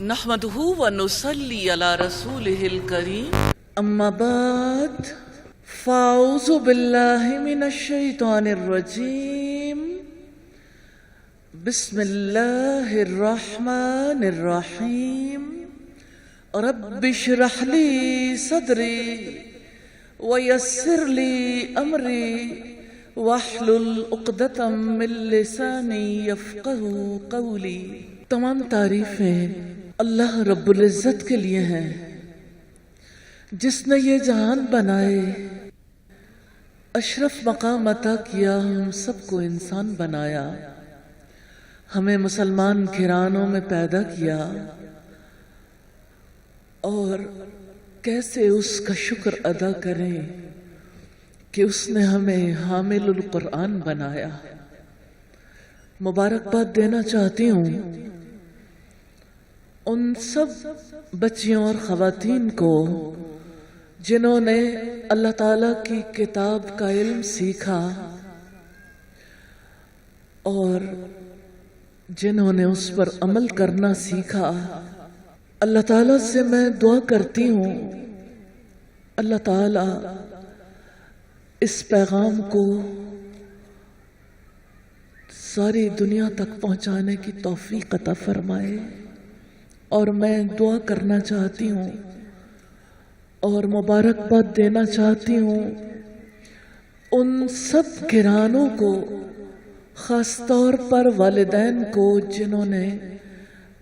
نحمدہ ونصلی علی رسولہ الکریم اما بعد فاعوذ باللہ من الشیطان الرجیم بسم اللہ الرحمن الرحیم رب اشرح لی صدری ویسر لی امری واحلل عقدۃ من لسانی یفقہوا قولی۔ تمام تعریفیں اللہ رب العزت کے لیے ہیں، جس نے یہ جہان بنائے، اشرف مقام عطا کیا، ہم سب کو انسان بنایا، ہمیں مسلمان گھرانوں میں پیدا کیا، اور کیسے اس کا شکر ادا کریں کہ اس نے ہمیں حامل القرآن بنایا۔ مبارکباد دینا چاہتی ہوں ان سب بچیوں اور خواتین کو جنہوں نے اللہ تعالیٰ کی کتاب کا علم سیکھا اور جنہوں نے اس پر عمل کرنا سیکھا۔ اللہ تعالیٰ سے میں دعا کرتی ہوں اللہ تعالیٰ اس پیغام کو ساری دنیا تک پہنچانے کی توفیق عطا فرمائے۔ اور میں دعا کرنا چاہتی ہوں اور مبارکباد دینا چاہتی ہوں ان سب گھرانوں کو، خاص طور پر والدین کو، جنہوں نے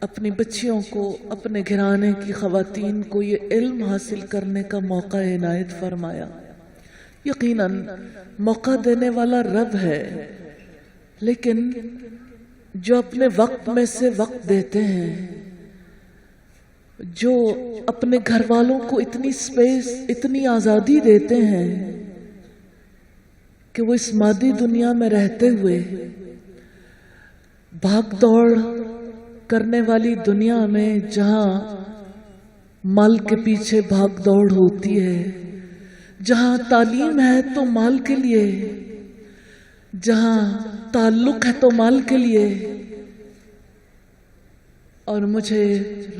اپنی بچیوں کو، اپنے گھرانے کی خواتین کو یہ علم حاصل کرنے کا موقع عنایت فرمایا۔ یقیناً موقع دینے والا رب ہے، لیکن جو اپنے وقت میں سے وقت دیتے ہیں، جو اپنے گھر والوں کو اتنی سپیس، اتنی آزادی دیتے ہیں کہ وہ اس مادی دنیا میں رہتے ہوئے بھاگ دوڑ کرنے والی دنیا میں، جہاں مال کے پیچھے بھاگ دوڑ ہوتی ہے، جہاں تعلیم ہے تو مال کے لیے، جہاں تعلق ہے تو مال کے لیے۔ اور مجھے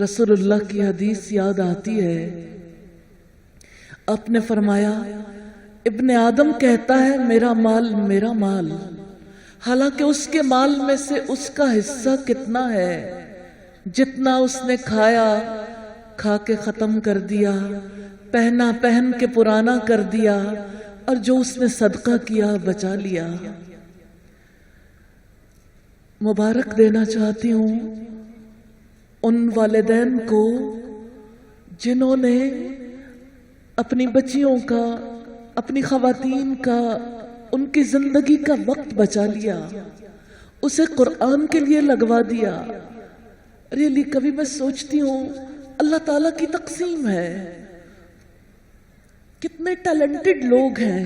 رسول اللہ کی حدیث یاد آتی ہے، آپ نے فرمایا ابن آدم کہتا ہے میرا مال میرا مال، حالانکہ اس کے مال میں سے اس کا حصہ کتنا ہے؟ جتنا اس نے کھایا کھا کے ختم کر دیا، پہنا پہن کے پرانا کر دیا، اور جو اس نے صدقہ کیا بچا لیا۔ مبارک دینا چاہتی ہوں ان والدین کو جنہوں نے اپنی بچیوں کا، اپنی خواتین کا، ان کی زندگی کا وقت بچا لیا، اسے قرآن کے لیے لگوا دیا۔ ریلی کبھی میں سوچتی ہوں اللہ تعالیٰ کی تقسیم ہے، کتنے ٹیلنٹڈ لوگ ہیں،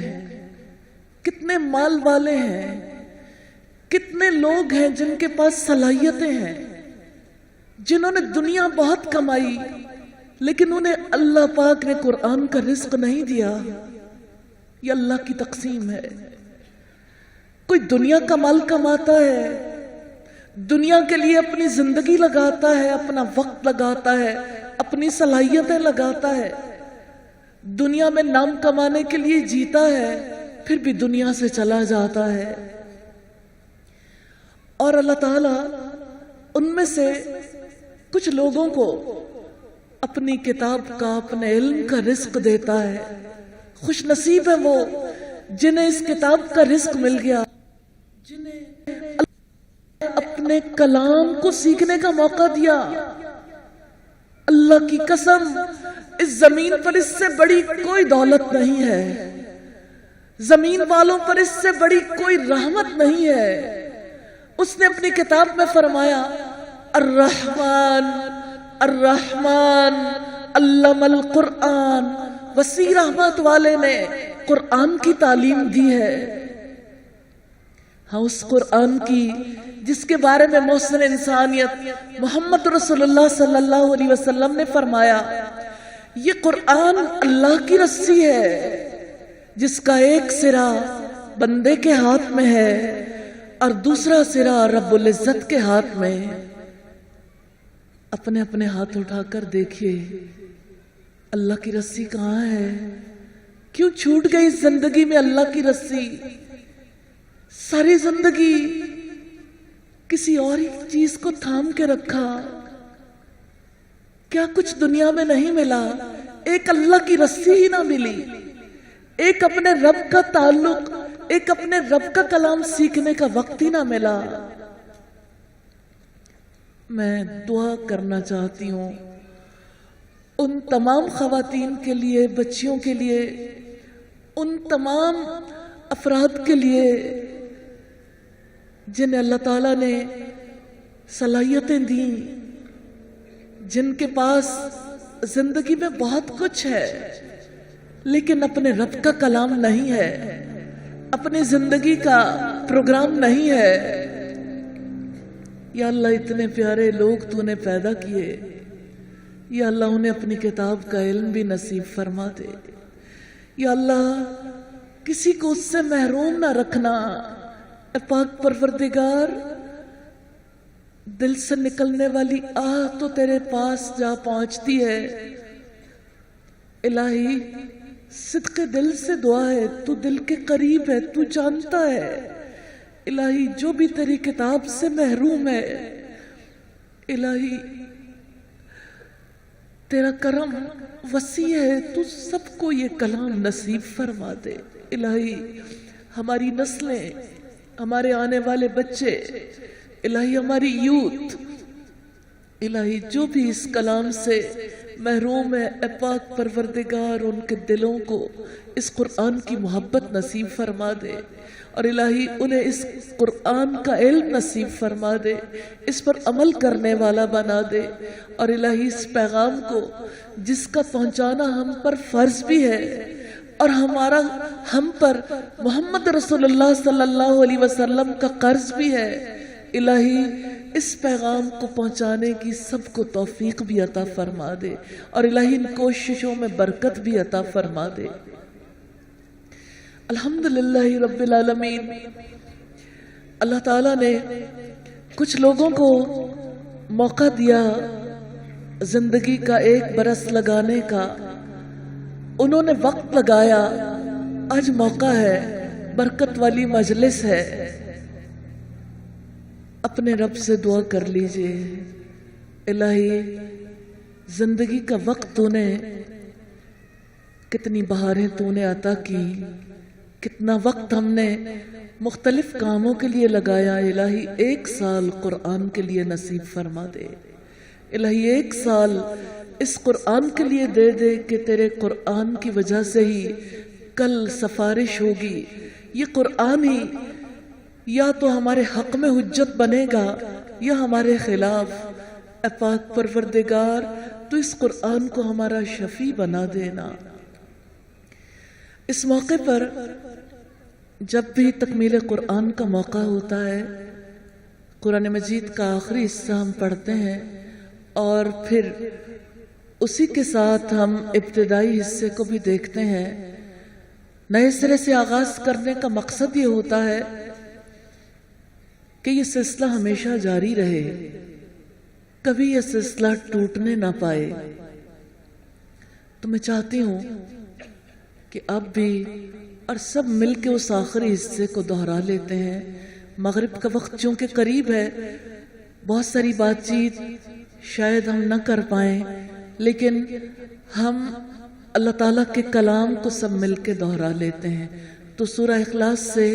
کتنے مال والے ہیں، کتنے لوگ ہیں جن کے پاس صلاحیتیں ہیں، جنہوں نے دنیا بہت کمائی، لیکن انہیں اللہ پاک نے قرآن کا رزق نہیں دیا۔ یہ اللہ کی تقسیم ہے۔ کوئی دنیا کا مال کماتا ہے، دنیا کے لیے اپنی زندگی لگاتا ہے، اپنا وقت لگاتا ہے، اپنی صلاحیتیں لگاتا ہے، دنیا میں نام کمانے کے لیے جیتا ہے، پھر بھی دنیا سے چلا جاتا ہے۔ اور اللہ تعالیٰ ان میں سے کچھ لوگوں کو اپنی کتاب کا، اپنے علم کا رزق دیتا ہے۔ خوش نصیب ہے وہ جنہیں اس کتاب کا رزق مل گیا، جنہیں اپنے کلام کو سیکھنے کا موقع دیا۔ اللہ کی قسم اس زمین پر اس سے بڑی کوئی دولت نہیں ہے، زمین والوں پر اس سے بڑی کوئی رحمت نہیں ہے۔ اس نے اپنی کتاب میں فرمایا الرحمن الرحمن علم القرآن، وسیع رحمت والے نے قرآن کی تعلیم دی ہے۔ ہاں، اس قرآن کی جس کے بارے میں محسن انسانیت محمد رسول اللہ صلی اللہ علیہ وسلم نے فرمایا یہ قرآن اللہ کی رسی ہے جس کا ایک سرا بندے کے ہاتھ میں ہے اور دوسرا سرا رب العزت کے ہاتھ میں۔ اپنے اپنے ہاتھ اٹھا کر دیکھیے اللہ کی رسی کہاں ہے؟ کیوں چھوٹ گئی زندگی میں اللہ کی رسی؟ ساری زندگی کسی اور ہی چیز کو تھام کے رکھا، کیا کچھ دنیا میں نہیں ملا؟ ایک اللہ کی رسی ہی نہ ملی، ایک اپنے رب کا تعلق، ایک اپنے رب کا کلام سیکھنے کا وقت ہی نہ ملا۔ میں دعا کرنا چاہتی ہوں ان تمام خواتین کے لیے، بچیوں کے لیے، ان تمام افراد کے لیے جنہیں اللہ تعالیٰ نے صلاحیتیں دیں، جن کے پاس زندگی میں بہت کچھ ہے لیکن اپنے رب کا کلام نہیں ہے، اپنی زندگی کا پروگرام نہیں ہے۔ یا اللہ اتنے پیارے لوگ تو نے پیدا کیے، یا اللہ انہیں اپنی کتاب کا علم بھی نصیب فرما دے۔ یا اللہ کسی کو اس سے محروم نہ رکھنا۔ اے پاک پروردگار، دل سے نکلنے والی آہ تو تیرے پاس جا پہنچتی ہے۔ الہی صدق دل سے دعا ہے، تو دل کے قریب ہے، تو جانتا ہے۔ الہی جو بھی تیری کتاب سے محروم ہے، الہی تیرا کرم وسیع ہے، تو سب کو یہ کلام نصیب فرما دے۔ الہی ہماری نسلیں، ہمارے آنے والے بچے، الہی ہماری یوتھ، الہی جو بھی اس کلام سے محروم ہے، اے پاک پروردگار ان کے دلوں کو اس قرآن کی محبت نصیب فرما دے، اور الہی انہیں اس قرآن کا علم نصیب فرما دے، اس پر عمل کرنے والا بنا دے، اور الہی اس پیغام کو جس کا پہنچانا ہم پر فرض بھی ہے اور ہم پر محمد رسول اللہ صلی اللہ علیہ وسلم کا قرض بھی ہے، الہی اس پیغام کو پہنچانے کی سب کو توفیق بھی عطا فرما دے، اور الہی ان کوششوں میں برکت بھی عطا فرما دے۔ الحمدللہ رب العالمین۔ اللہ تعالیٰ نے کچھ لوگوں کو موقع دیا زندگی کا 1 برس لگانے کا، انہوں نے وقت لگایا، آج موقع ہے، برکت والی مجلس ہے۔ اپنے رب سے دعا کر لیجئے، الہی زندگی کا وقت تو نے کتنی بہاریں تو نے عطا کی، کتنا وقت ہم نے مختلف کاموں کے لیے لگایا، الہی 1 سال قرآن کے لیے نصیب فرما دے۔ الہی 1 سال اس قرآن کے لیے دے دے کہ تیرے قرآن کی وجہ سے ہی کل سفارش ہوگی، یہ قرآن ہی یا تو ہمارے حق میں حجت بنے گا یا ہمارے خلاف۔ اے پاک پروردگار، تو اس قرآن کو ہمارا شفیع بنا دینا۔ اس موقع پر جب بھی تکمیل قرآن کا موقع ہوتا ہے، قرآن مجید کا آخری حصہ ہم پڑھتے ہیں اور پھر اسی کے ساتھ ہم ابتدائی حصے کو بھی دیکھتے ہیں۔ نئے سرے سے آغاز کرنے کا مقصد یہ ہوتا ہے کہ یہ سلسلہ ہمیشہ جاری رہے، کبھی یہ سلسلہ ٹوٹنے نہ پائے۔ تو میں چاہتی ہوں کہ اب بھی اور سب مل کے اس آخری حصے کو دہرا لیتے ہیں۔ مغرب کا وقت چونکہ قریب ہے، بہت ساری بات چیت شاید ہم نہ کر پائیں، لیکن ہم اللہ تعالیٰ کے کلام کو سب مل کے دہرا لیتے ہیں۔ تو سورہ اخلاص سے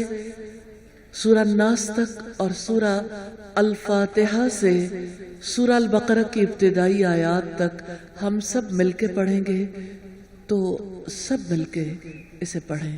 سورہ ناس تک اور سورہ الفاتحہ سے سورہ البقرہ کی ابتدائی آیات تک ہم سب مل کے پڑھیں گے، تو سب مل کے اسے پڑھیں۔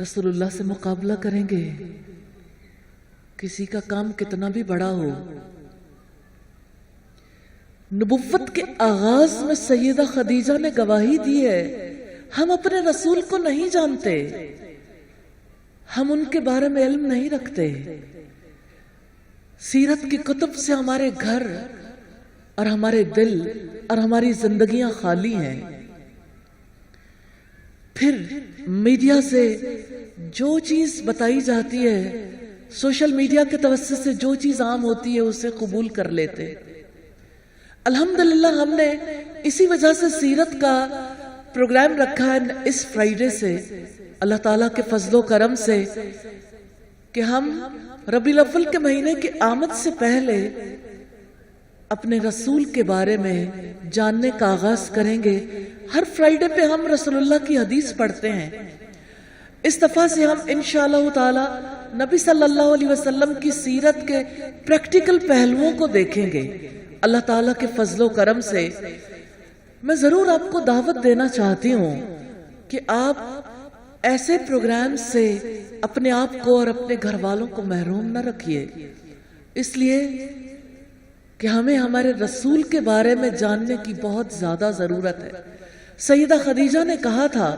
رسول اللہ سے مقابلہ کریں گے؟ کسی کا کام کتنا بھی بڑا ہو. نبوت کے آغاز میں سیدہ خدیجہ نے گواہی دی ہے، ہم اپنے رسول کو نہیں جانتے، ہم ان کے بارے میں علم نہیں رکھتے. سیرت کی کتب سے ہمارے گھر اور ہمارے دل اور ہماری زندگیاں خالی ہیں. پھر میڈیا سے جو چیز بتائی جاتی ہے، سوشل میڈیا کے توسط سے جو چیز عام ہوتی ہے اسے قبول کر لیتے. الحمدللہ ہم نے اسی وجہ سے سیرت کا پروگرام رکھا ہے اس فرائیڈے سے، اللہ تعالیٰ کے فضل و کرم سے، کہ ہم ربیع الاول کے مہینے کی آمد سے پہلے اپنے رسول کے بارے میں جاننے کا آغاز کریں گے. ہر فرائیڈے پہ ہم رسول اللہ کی حدیث پڑھتے ہیں. اس دفعہ سے ہم انشاءاللہ تعالی نبی صلی اللہ علیہ وسلم کی سیرت کے پریکٹیکل پہلوؤں کو دیکھیں گے. اللہ تعالیٰ کے فضل و کرم سے میں ضرور آپ کو دعوت دینا چاہتی ہوں کہ آپ ایسے پروگرام سے اپنے آپ کو اور اپنے گھر والوں کو محروم نہ رکھیے، اس لیے کہ ہمیں ہمارے رسول کے بارے میں جاننے کی بہت زیادہ ضرورت ہے. سیدہ خدیجہ نے کہا تھا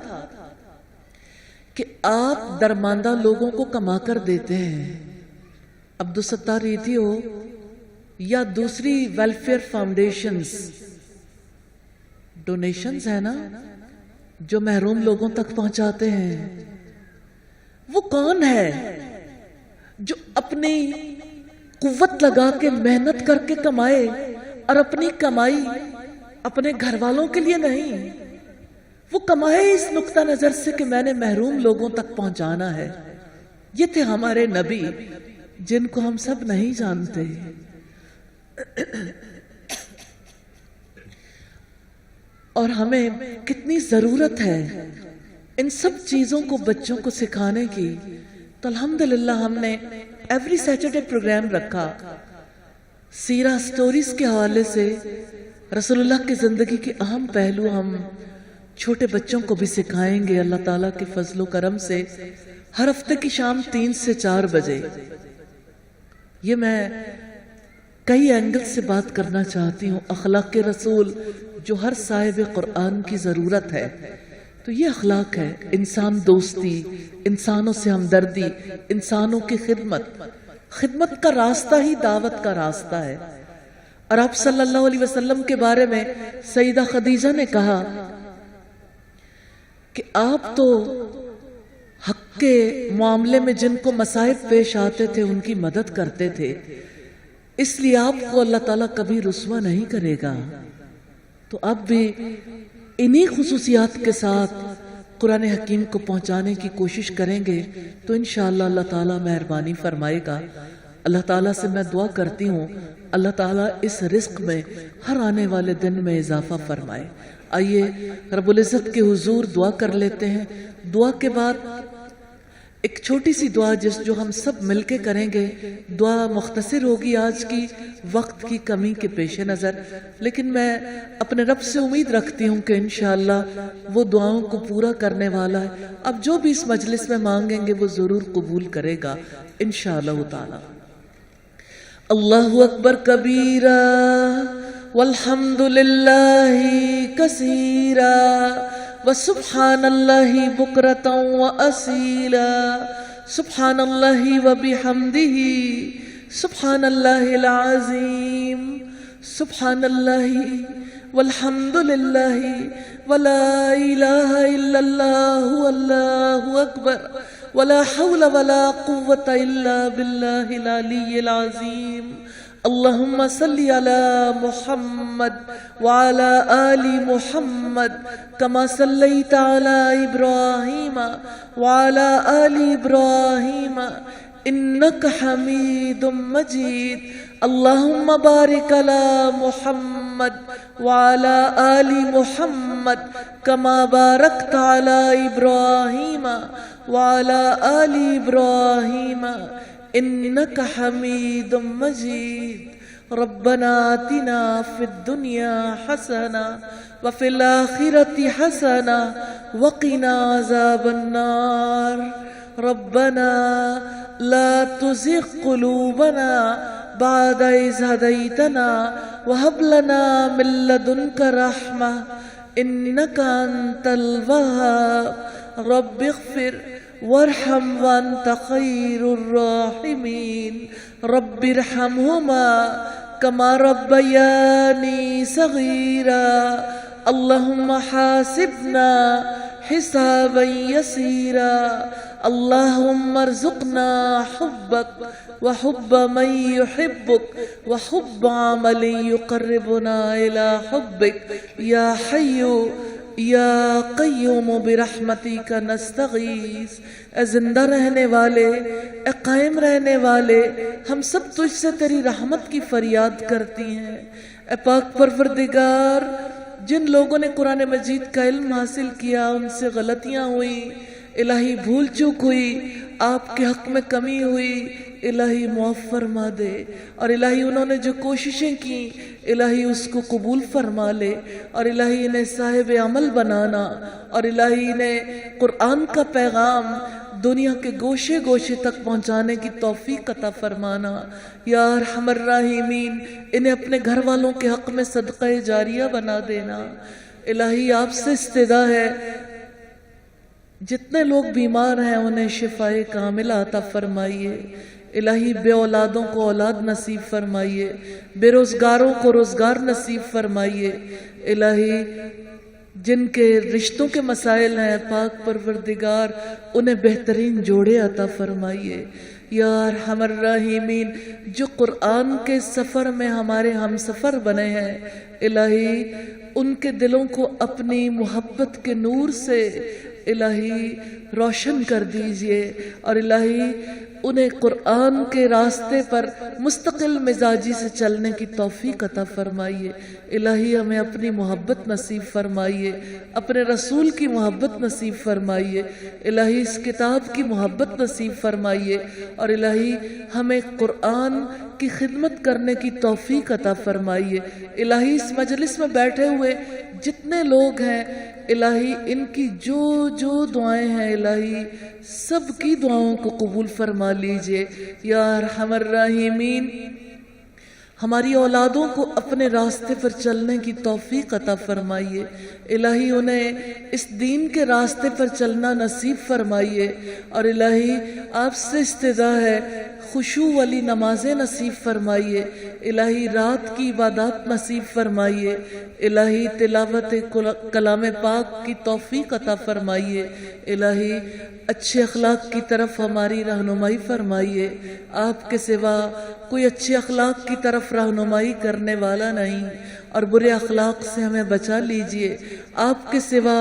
کہ آپ درماندہ لوگوں کو کما کر دیتے ہیں، عبدالستار ریتی ہو یا دوسری ویلفیئر فاؤنڈیشنز، ڈونیشنز ہیں نا جو محروم لوگوں تک پہنچاتے ہیں. وہ کون ہے جو اپنی قوت لگا کے محنت کر کے کمائے اور اپنی کمائی اپنے گھر والوں کے لیے نہیں، وہ کمائے اس نقطہ نظر سے کہ میں نے محروم لوگوں تک پہنچانا ہے. یہ تھے ہمارے نبی جن کو ہم سب نہیں جانتے. اور ہمیں کتنی ضرورت ہے ان سب چیزوں کو بچوں کو سکھانے کی. تو الحمدللہ ہم نے ایوری سیٹرڈے پروگرام رکھا. سیرہ سٹوریز کے حوالے سے رسول اللہ کی زندگی کے اہم پہلو ہم چھوٹے بچوں کو بھی سکھائیں گے اللہ تعالیٰ کے فضل و کرم سے، ہر ہفتے کی شام 3 سے 4 بجے. یہ میں کئی اینگل سے بات کرنا چاہتی ہوں. اخلاق رسول جو ہر صاحب قرآن کی ضرورت ہے. تو یہ اخلاق ہے، انسان دوستی، انسانوں سے ہمدردی، انسانوں کی خدمت کا راستہ ہی دعوت کا راستہ ہے. اور آپ صلی اللہ علیہ وسلم کے بارے میں سیدہ خدیجہ نے کہا کہ آپ تو حق کے معاملے میں جن کو مصائب پیش آتے تھے ان کی مدد کرتے تھے، اس لیے آپ کو اللہ تعالیٰ کبھی رسوا نہیں کرے گا. تو اب بھی انہی خصوصیات کے ساتھ قرآن حکیم کو پہنچانے کی کوشش کریں گے تو انشاءاللہ اللہ تعالیٰ مہربانی فرمائے گا. اللہ تعالیٰ سے میں دعا کرتی ہوں اللہ تعالیٰ اس رزق میں ہر آنے والے دن میں اضافہ فرمائے. آئیے رب العزت کے حضور دعا کر لیتے ہیں. دعا کے بعد ایک چھوٹی سی دعا جو ہم سب مل کے کریں گے. دعا مختصر ہوگی آج کی وقت کی کمی کے پیش نظر، لیکن میں اپنے رب سے امید رکھتی ہوں کہ انشاءاللہ وہ دعاؤں کو پورا کرنے والا ہے. اب جو بھی اس مجلس میں مانگیں گے وہ ضرور قبول کرے گا انشاءاللہ تعالی. اللہ اکبر کبیرا والحمد للہ کثیرا وسبحان اللہ بکرتا واسیلا سبحان اللہ وبحمدہ سبحان اللہ العظیم سبحان اللہ والحمد للہ ولا الہ الا اللہ واللہ اکبر ولا حول ولا قوة الا باللہ العلی العظیم. اللہم صلی علی محمد وعلى آل محمد كما صلیت علی ابراہیم وعلى آل ابراہیم انک حمید مجید. اللہم بارک علی محمد وعلى آل محمد كما بارکت علی ابراہیم وعلى آل ابراہیم انک حمید مجید. ربنا آتنا فی الدنیا حسنہ وفی الآخرة حسنہ وقنا عذاب النار ربنا لا تزغ قلوبنا بعد إذ هديتنا وهب لنا من لدنك رحمة إنك أنت الوهاب رب اغفر وارحم وأنت خير الراحمين رب ارحمهما كما ربياني صغيرا اللهم حاسبنا حسابا يسيرا اللهم ارزقنا حبك وحب من يحبك وحب عمل يقربنا إلى حبك يا حي یا قیوم برحمتک نستغیث۔ اے زندہ رہنے والے، اے قائم رہنے والے، ہم سب تجھ سے تیری رحمت کی فریاد کرتی ہیں۔ اے پاک پروردگار، جن لوگوں نے قرآن مجید کا علم حاصل کیا ان سے غلطیاں ہوئی، الہی بھول چوک ہوئی، آپ کے حق میں کمی ہوئی، الہی معاف فرما دے، اور الہی انہوں نے جو کوششیں کی الہی اس کو قبول فرما لے، اور الہی انہیں صاحب عمل بنانا، اور الہی انہیں قرآن کا پیغام دنیا کے گوشے گوشے تک پہنچانے کی توفیق عطا فرمانا۔ یا ارحم الراحمین، انہیں اپنے گھر والوں کے حق میں صدقہ جاریہ بنا دینا۔ الہی آپ سے استدعا ہے جتنے لوگ بیمار ہیں انہیں شفاء کاملہ عطا فرمائیے۔ الہی بے اولادوں کو اولاد نصیب فرمائیے، بے روزگاروں کو روزگار نصیب فرمائیے۔ الہی جن کے رشتوں کے مسائل ہیں پاک پروردگار انہیں بہترین جوڑے عطا فرمائیے۔ یا ارحم الراحمین، جو قرآن کے سفر میں ہمارے ہم سفر بنے ہیں الہی ان کے دلوں کو اپنی محبت کے نور سے الہی روشن کر دیجئے، اور الہی انہیں قرآن کے راستے پر مستقل مزاجی سے چلنے کی توفیق عطا فرمائیے۔ الہی ہمیں اپنی محبت نصیب فرمائیے، اپنے رسول کی محبت نصیب فرمائیے، الہی اس کتاب کی محبت نصیب فرمائیے، اور الہی ہمیں قرآن کی خدمت کرنے کی توفیق عطا فرمائیے۔ الہی اس مجلس میں بیٹھے ہوئے جتنے لوگ ہیں الہی ان کی جو جو دعائیں ہیں الہی سب کی دعاؤں کو قبول فرما لیجئے۔ یا ارحم الراحمین، ہماری اولادوں کو اپنے راستے پر چلنے کی توفیق عطا فرمائیے۔ الہی انہیں اس دین کے راستے پر چلنا نصیب فرمائیے، اور الہی آپ سے استدعا ہے خشوع والی نمازیں نصیب فرمائیے، الہی رات کی عبادات نصیب فرمائیے، الہی تلاوت کلام پاک کی توفیق عطا فرمائیے، الہی اچھے اخلاق کی طرف ہماری رہنمائی فرمائیے۔ آپ کے سوا کوئی اچھے اخلاق کی طرف رہنمائی کرنے والا نہیں، اور برے اخلاق سے ہمیں بچا لیجئے۔ آپ کے سوا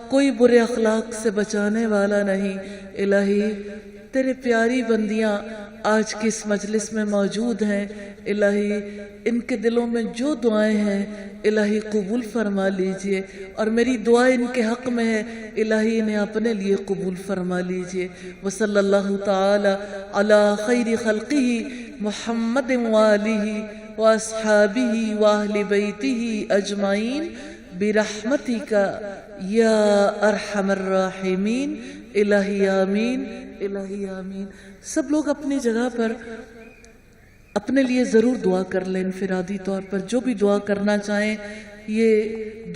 کوئی برے اخلاق سے بچانے والا نہیں۔ الہی تیرے پیاری بندیاں آج کی اس مجلس میں موجود ہیں، الہی ان کے دلوں میں جو دعائیں ہیں الہی قبول فرما لیجئے، اور میری دعا ان کے حق میں ہے الہی انہیں اپنے لیے قبول فرما لیجئے۔ وصلی اللہ تعالی علی خیر خلقہ محمد وآلہ واصحابہ واہل بیتہ اجمعین برحمتک یا ارحم الراحمین۔ الہی آمین، الہی آمین۔ سب لوگ اپنی جگہ پر اپنے لیے ضرور دعا کر لیں انفرادی طور پر، جو بھی دعا کرنا چاہیں۔ یہ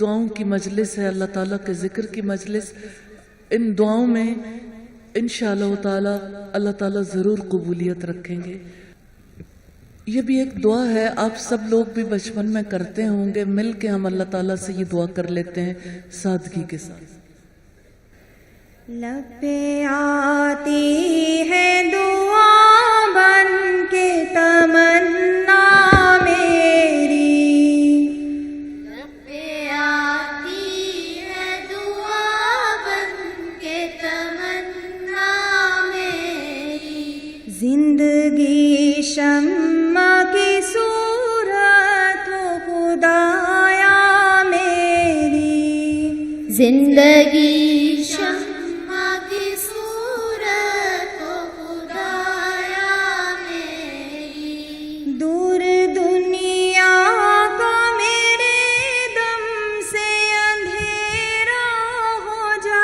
دعاؤں کی مجلس ہے، اللہ تعالیٰ کے ذکر کی مجلس۔ ان دعاؤں میں انشاءاللہ تعالیٰ اللہ تعالیٰ ضرور قبولیت رکھیں گے۔ یہ بھی ایک دعا ہے، آپ سب لوگ بھی بچپن میں کرتے ہوں گے، مل کے ہم اللہ تعالیٰ سے یہ دعا کر لیتے ہیں سادگی کے ساتھ۔ لب پہ آتی ہے دعا بن کے تمنا میری، لب پہ آتی ہے دعا بن کے تمنا میری، زندگی شمع کی صورت ہو خدایا میری، زندگی شمع کی صورت ہو خدایا میری، دور دنیا کا میرے دم سے اندھیرا ہو جا،